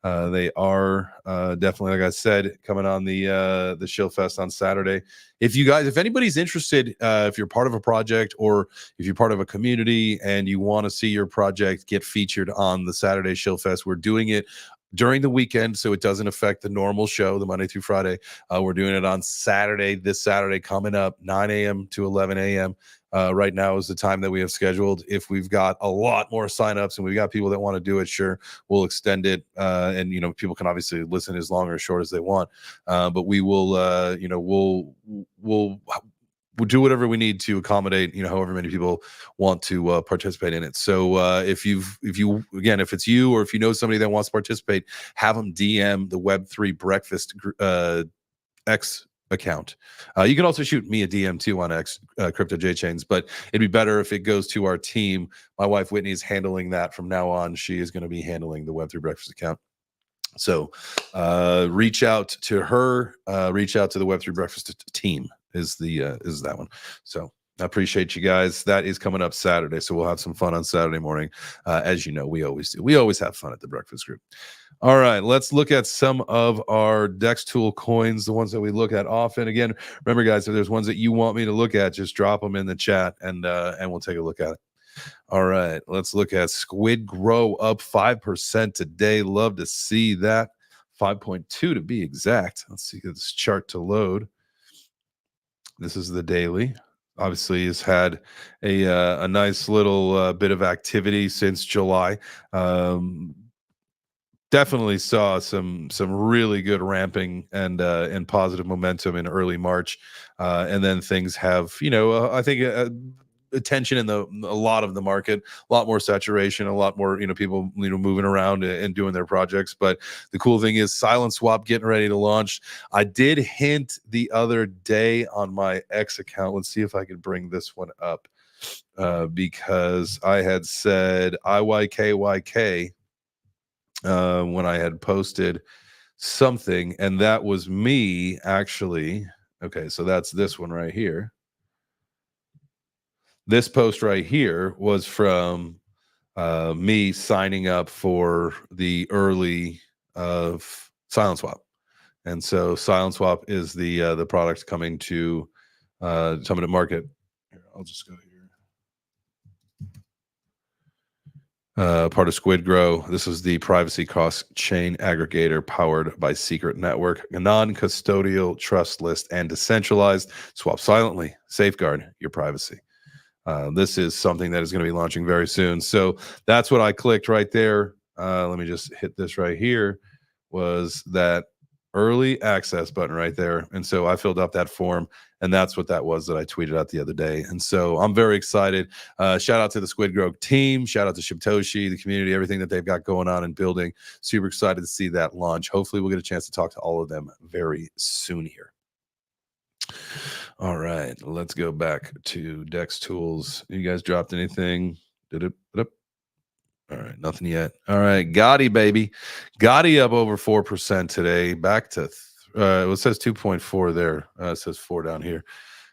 They are definitely, like I said, coming on the Shill Fest on Saturday. If anybody's interested, if you're part of a project or if you're part of a community and you want to see your project get featured on the Saturday Shill Fest, we're doing it during the weekend, so it doesn't affect the normal show, the Monday through Friday. We're doing it on Saturday, this Saturday coming up, 9 a.m. to 11 a.m. Right now is the time that we have scheduled. If we've got a lot more signups and we've got people that want to do it, sure, we'll extend it. And people can obviously listen as long or as short as they want. But we will, we'll do whatever we need to accommodate, however many people want to participate in it. So if it's you or if you know somebody that wants to participate, have them DM the Web3 Breakfast X account. You can also shoot me a DM too on X, Crypto J Chains, but it'd be better if it goes to our team. My wife Whitney is handling that from now on. She is going to be handling the Web3 Breakfast account. So reach out to her, reach out to the Web3 Breakfast team is that one. So I appreciate you guys. That is coming up Saturday, so we'll have some fun on Saturday morning. As you know, we always do. We always have fun at the Breakfast Group. All right, let's look at some of our Dextool coins, the ones that we look at often. Again, remember, guys, if there's ones that you want me to look at, just drop them in the chat, and we'll take a look at it. All right, let's look at Squid Grow up 5% today. Love to see that. 5.2 to be exact. Let's see this chart to load. This is the daily. Obviously, has had a nice little bit of activity since July. Definitely saw some really good ramping and positive momentum in early March, and then things have, I think attention in a lot of the market, a lot more saturation, a lot more people moving around and doing their projects. But the cool thing is Silent Swap getting ready to launch. I did hint the other day on my X account. Let's see if I can bring this one up, because I had said IYKYK when I had posted something, and that was me actually. Okay, so that's this one right here. This post right here was from me signing up for the early of Silent Swap, and so Silent Swap is the product coming to market. Here, I'll just go here. Part of Squid Grow. This is the privacy cost chain aggregator powered by Secret Network, a non-custodial, trustless, and decentralized. Swap silently, safeguard your privacy. This is something that is going to be launching very soon. So that's what I clicked right there. Let me just hit this right here. Was that early access button right there. And so I filled out that form, and that's what that was that I tweeted out the other day. And so I'm very excited. Shout out to the Squid Grow team. Shout out to Shibtoshi, the community, everything that they've got going on and building. Super excited to see that launch. Hopefully we'll get a chance to talk to all of them very soon here. All right, let's go back to Dextools. You guys dropped anything? All right, nothing yet. All right, Gotti, baby. Gotti up over 4% today. Back to, it says 2.4 there. It says 4 down here.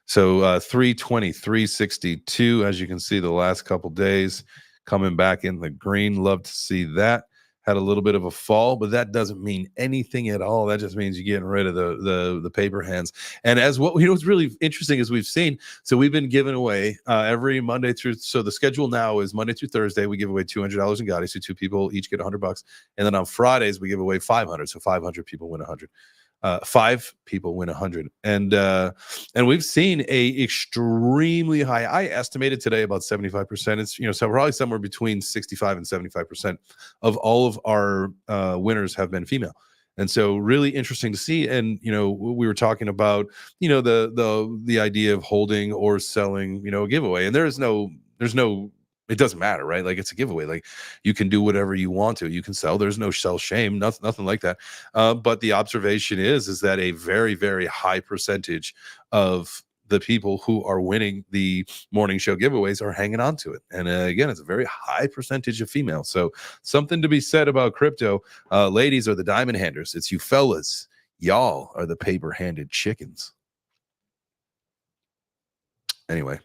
So 320, 362, as you can see, the last couple days coming back in the green. Love to see that. Had a little bit of a fall, but that doesn't mean anything at all. That just means you're getting rid of the paper hands. And as what what's really interesting is we've seen, so we've been giving away every Monday through. So the schedule now is Monday through Thursday. We give away $200 in Gotti, so 2 people each get $100, and then on Fridays we give away 500. So 500 people win 100. 5 people win 100, and we've seen a extremely high. I estimated today about 75%. It's so probably somewhere between 65 and 75% of all of our winners have been female, and so really interesting to see. And we were talking about the idea of holding or selling a giveaway, and there's no. It doesn't matter, right? Like, it's a giveaway. Like, you can do whatever you want to. You can sell. There's no sell shame, nothing like that. But the observation is that a very, very high percentage of the people who are winning the morning show giveaways are hanging on to it. And again, it's a very high percentage of females. So something to be said about crypto. Ladies are the diamond handers. It's you fellas. Y'all are the paper-handed chickens. Anyway.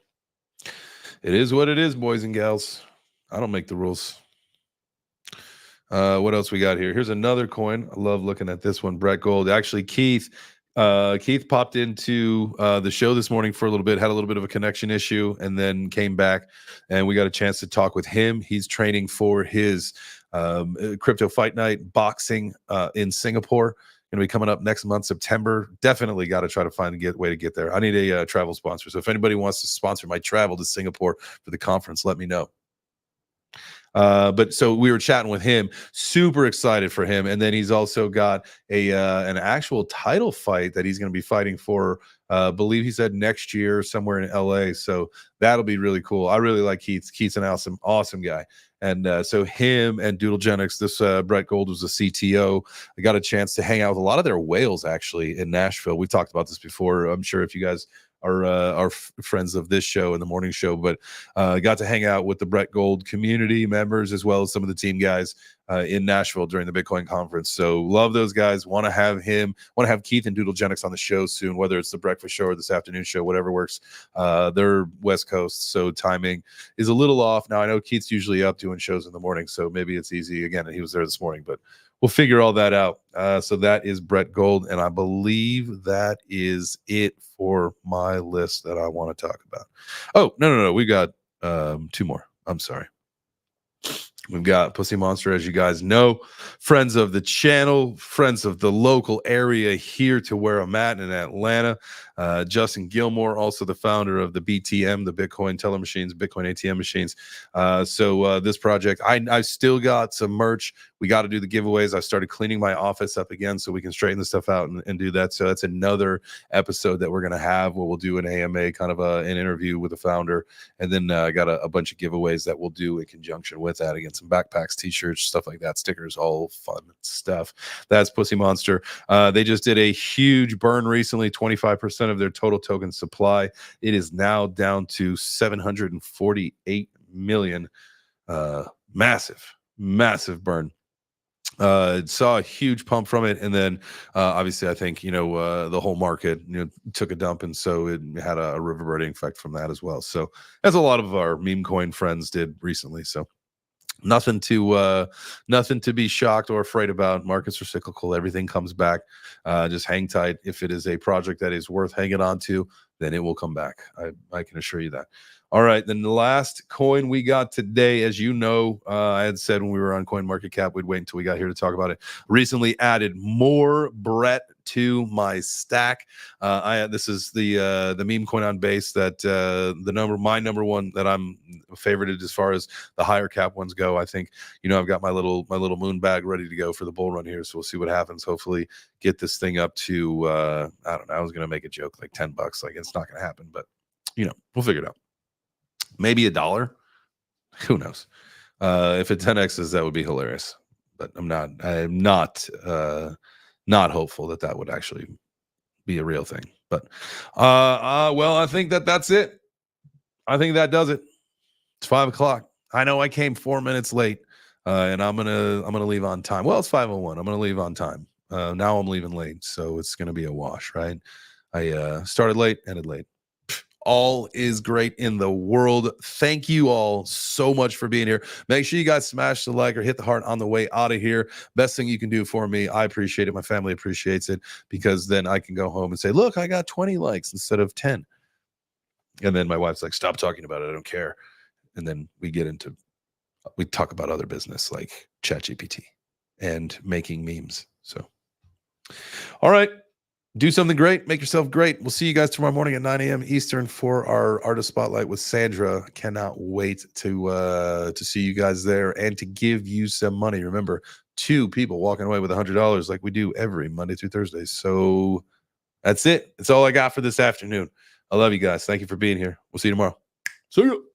It is what it is, boys and gals. I don't make the rules. What else we got here? Here's another coin. I love looking at this one. Brett Gold. Actually, Keith popped into the show this morning for a little bit, had a little bit of a connection issue, and then came back, and we got a chance to talk with him. He's training for his crypto fight night boxing in Singapore. Going to be coming up next month, September. Definitely got to try to find a way to get there. I need a travel sponsor. So if anybody wants to sponsor my travel to Singapore for the conference, let me know. But so we were chatting with him, super excited for him. And then he's also got an actual title fight that he's going to be fighting for, believe he said next year somewhere in LA. So that'll be really cool. I really like Keith. Keith's an awesome guy. And so him and Doodlegenics, this Brett Gold was the CTO. I got a chance to hang out with a lot of their whales actually in Nashville. We talked about this before. I'm sure if you guys are friends of this show and the morning show, but got to hang out with the Brett Gold community members as well as some of the team guys. in Nashville during the Bitcoin conference. So love those guys. Want to have him, want to have Keith and Doodlegenics on the show soon, whether it's the breakfast show or this afternoon show, whatever works. They're West Coast, so timing is a little off. Now I know Keith's usually up doing shows in the morning, so maybe it's easy. Again, he was there this morning, but we'll figure all that out. So that is Brett Gold, and I believe that is it for my list that I want to talk about. Oh, no. We got 2 more. I'm sorry. We've got Pussy Monster, as you guys know, friends of the channel, friends of the local area here to where I'm at in Atlanta. Justin Gilmore, also the founder of the BTM, the Bitcoin teller machines, Bitcoin ATM machines. So this project, I've still got some merch. We got to do the giveaways. I started cleaning my office up again so we can straighten the stuff out and do that. So that's another episode that we're going to have where we'll do an AMA, kind of an interview with the founder. And then I got a bunch of giveaways that we'll do in conjunction with that. Again, some backpacks, t-shirts, stuff like that, stickers, all fun stuff. That's Pussy Monster. They just did a huge burn recently, 25% of their total token supply. It is now down to 748 million. Massive burn. Saw a huge pump from it, and then obviously I think the whole market took a dump, and so it had a reverberating effect from that as well. So as a lot of our meme coin friends did recently. So nothing to be shocked or afraid about. Markets are cyclical. Everything comes back. Just hang tight. If it is a project that is worth hanging on to, then it will come back. I can assure you that. All right, then the last coin we got today, as you know, I had said when we were on CoinMarketCap, we'd wait until we got here to talk about it. Recently added more Brett to my stack. This is the meme coin on base that my number one that I'm favorited as far as the higher cap ones go. I think I've got my little moon bag ready to go for the bull run here, so we'll see what happens. Hopefully get this thing up to I don't know, I was gonna make a joke like $10, like it's not gonna happen, but we'll figure it out. Maybe $1. Who knows? If it 10x's, that would be hilarious. But I'm not hopeful that would actually be a real thing. But well, I think that's it. I think that does it. It's 5 o'clock. I know I came 4 minutes late, and I'm gonna leave on time. Well, it's 5:01. I'm gonna leave on time. Now I'm leaving late, so it's gonna be a wash, right? I started late, ended late. All is great in the world. Thank you all so much for being here. Make sure you guys smash the like or hit the heart on the way out of here. Best thing you can do for me. I appreciate it. My family appreciates it, because then I can go home and say, look, I got 20 likes instead of 10. And then my wife's like, stop talking about it. I don't care. And then we talk about other business like ChatGPT and making memes. So, all right. Do something great. Make yourself great. We'll see you guys tomorrow morning at 9 a.m. Eastern for our artist spotlight with Sandra. Cannot wait to see you guys there and to give you some money. Remember, 2 people walking away with $100 like we do every Monday through Thursday. So that's it. That's all I got for this afternoon. I love you guys. Thank you for being here. We'll see you tomorrow. See you.